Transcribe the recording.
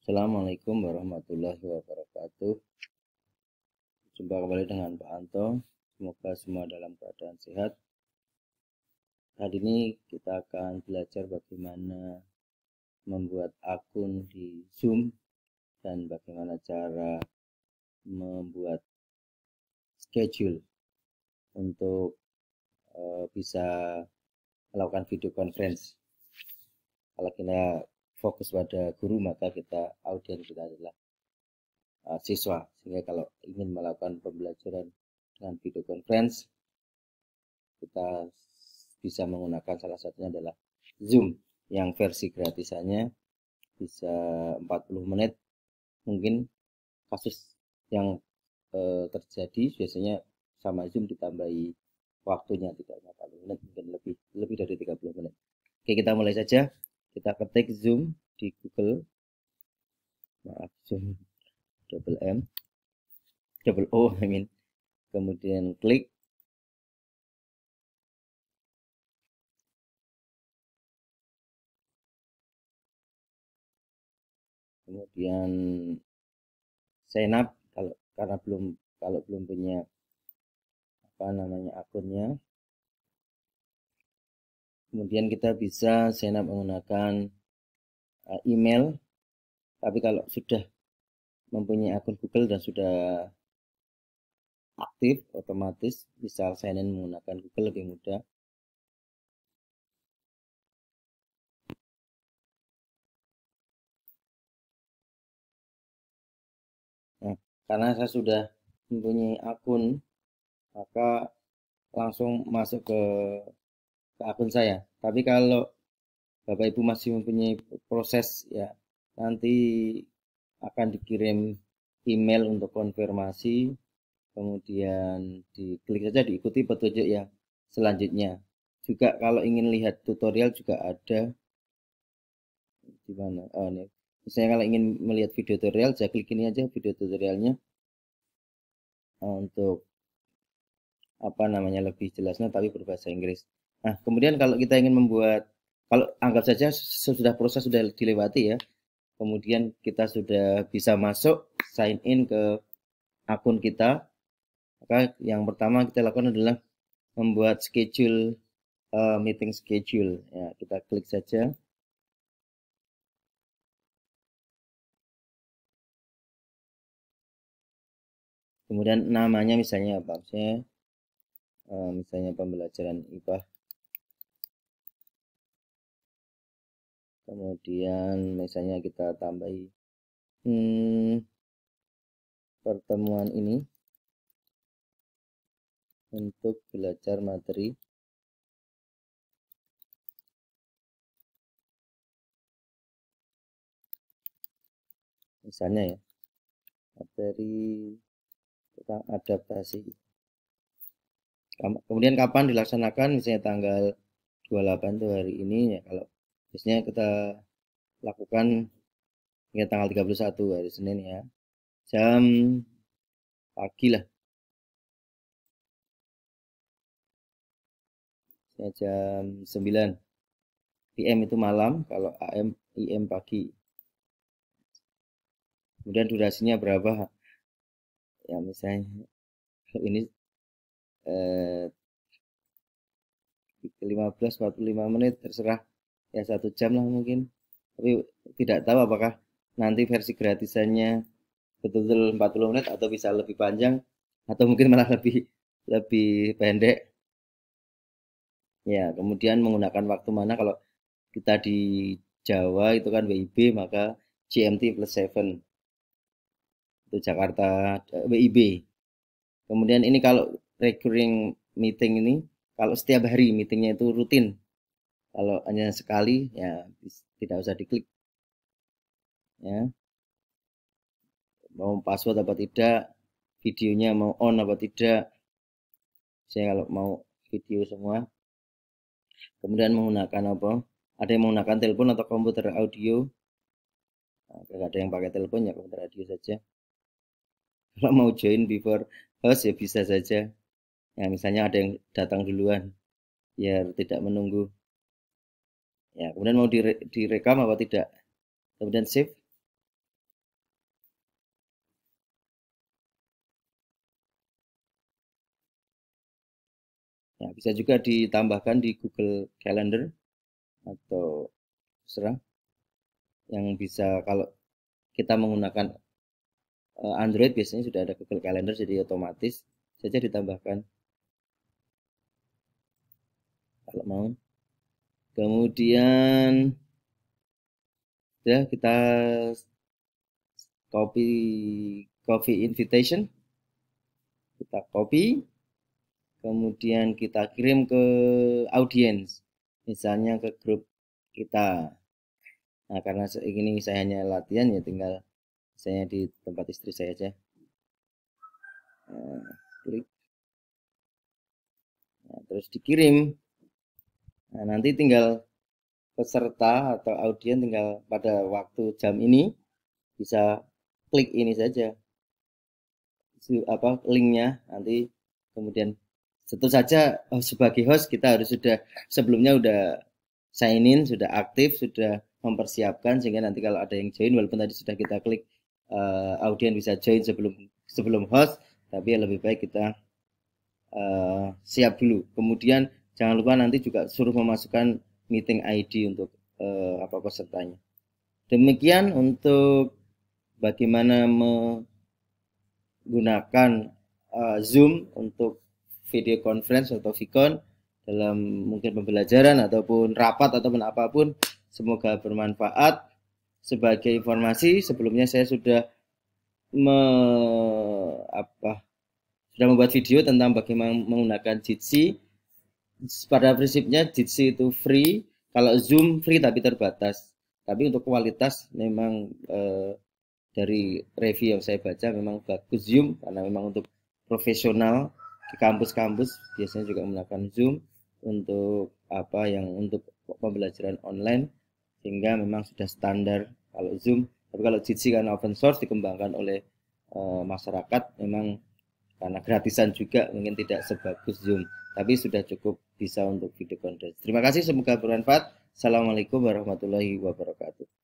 Assalamualaikum warahmatullahi wabarakatuh. Jumpa kembali dengan Pak Anto. Semoga semua dalam keadaan sehat. Hari ini kita akan belajar bagaimana membuat akun di Zoom dan bagaimana cara membuat schedule untuk bisa melakukan video conference. Kalau kita fokus pada guru, maka audiens kita adalah siswa, sehingga kalau ingin melakukan pembelajaran dengan video conference, kita bisa menggunakan salah satunya adalah Zoom yang versi gratisannya bisa 40 menit. Mungkin kasus yang terjadi biasanya sama Zoom ditambahi waktunya tidak 40 menit, mungkin lebih dari 30 menit. Oke, kita mulai saja. Kita ketik Zoom di Google, Zoom double O, kemudian klik. Kemudian sign up kalau belum punya akunnya. Kemudian kita bisa sign up menggunakan email. Tapi kalau sudah mempunyai akun Google dan sudah aktif, otomatis bisa sign in menggunakan Google lebih mudah. Nah, karena saya sudah mempunyai akun, maka langsung masuk ke akun saya. Tapi kalau Bapak Ibu masih mempunyai proses, ya nanti akan dikirim email untuk konfirmasi, kemudian diklik saja, diikuti petunjuk yang selanjutnya. Juga kalau ingin lihat tutorial juga ada di mana. Oh, ini. Misalnya kalau ingin melihat video tutorial, saya klik ini aja video tutorialnya untuk lebih jelasnya tapi berbahasa Inggris. Nah, kemudian kalau kita ingin kalau anggap saja sudah proses sudah dilewati ya, kemudian kita sudah bisa masuk sign in ke akun kita, maka yang pertama kita lakukan adalah membuat meeting schedule. Ya, kita klik saja. Kemudian namanya misalnya apa? Misalnya pembelajaran IPA. Kemudian misalnya kita tambahi pertemuan ini untuk belajar materi misalnya ya, materi tentang adaptasi. Kemudian kapan dilaksanakan, misalnya tanggal 28 itu hari ini ya, kalau biasanya kita lakukan hingga tanggal 31 hari Senin ya, jam pagi lah, jam 9 PM itu malam, kalau IM pagi. Kemudian durasinya berapa ya, misalnya ini 15-45 menit, terserah ya, 1 jam lah mungkin. Tapi tidak tahu apakah nanti versi gratisannya betul-betul 40 menit atau bisa lebih panjang atau mungkin malah lebih pendek. Ya, kemudian menggunakan waktu mana, kalau kita di Jawa itu kan WIB, maka GMT +7 itu Jakarta, WIB. Kemudian ini kalau recurring meeting ini, kalau setiap hari meetingnya itu rutin. Kalau hanya sekali ya tidak usah diklik ya. Mau password apa tidak, videonya mau on apa tidak. Saya kalau mau video semua. Kemudian menggunakan apa? Ada yang menggunakan telepon atau komputer audio. Nah, kalau ada yang pakai telepon ya komputer audio saja. Kalau mau join before host ya bisa saja. Ya, misalnya ada yang datang duluan biar tidak menunggu. Ya, kemudian mau direkam apa tidak. Kemudian save. Ya, bisa juga ditambahkan di Google Calendar atau terserah, yang bisa kalau kita menggunakan Android biasanya sudah ada Google Calendar, jadi otomatis saja ditambahkan kalau mau. Kemudian ya kita copy coffee invitation, kita copy, kemudian kita kirim ke audiens, misalnya ke grup kita. Nah, karena ini saya hanya latihan, ya tinggal saya di tempat istri saya aja. Nah, klik. Nah, terus dikirim. Nah, nanti tinggal peserta atau audiens tinggal pada waktu jam ini bisa klik ini saja, linknya. Nanti kemudian tentu saja sebagai host kita harus sudah sebelumnya udah sign in, sudah aktif, sudah mempersiapkan, sehingga nanti kalau ada yang join, walaupun tadi sudah kita klik audiens bisa join sebelum host, tapi lebih baik kita siap dulu. Kemudian jangan lupa nanti juga suruh memasukkan meeting ID untuk pesertanya. Demikian untuk bagaimana menggunakan Zoom untuk video conference atau VCon dalam mungkin pembelajaran ataupun rapat ataupun apapun. Semoga bermanfaat. Sebagai informasi, sebelumnya saya sudah membuat video tentang bagaimana menggunakan Jitsi. Pada prinsipnya Jitsi itu free, kalau Zoom free tapi terbatas. Tapi untuk kualitas memang dari review yang saya baca memang bagus Zoom, karena memang untuk profesional di kampus-kampus biasanya juga menggunakan Zoom untuk untuk pembelajaran online, sehingga memang sudah standar kalau Zoom. Tapi kalau Jitsi karena open source dikembangkan oleh masyarakat, memang karena gratisan juga mungkin tidak sebagus Zoom, tapi sudah cukup bisa untuk video conference. Terima kasih, semoga bermanfaat. Assalamualaikum warahmatullahi wabarakatuh.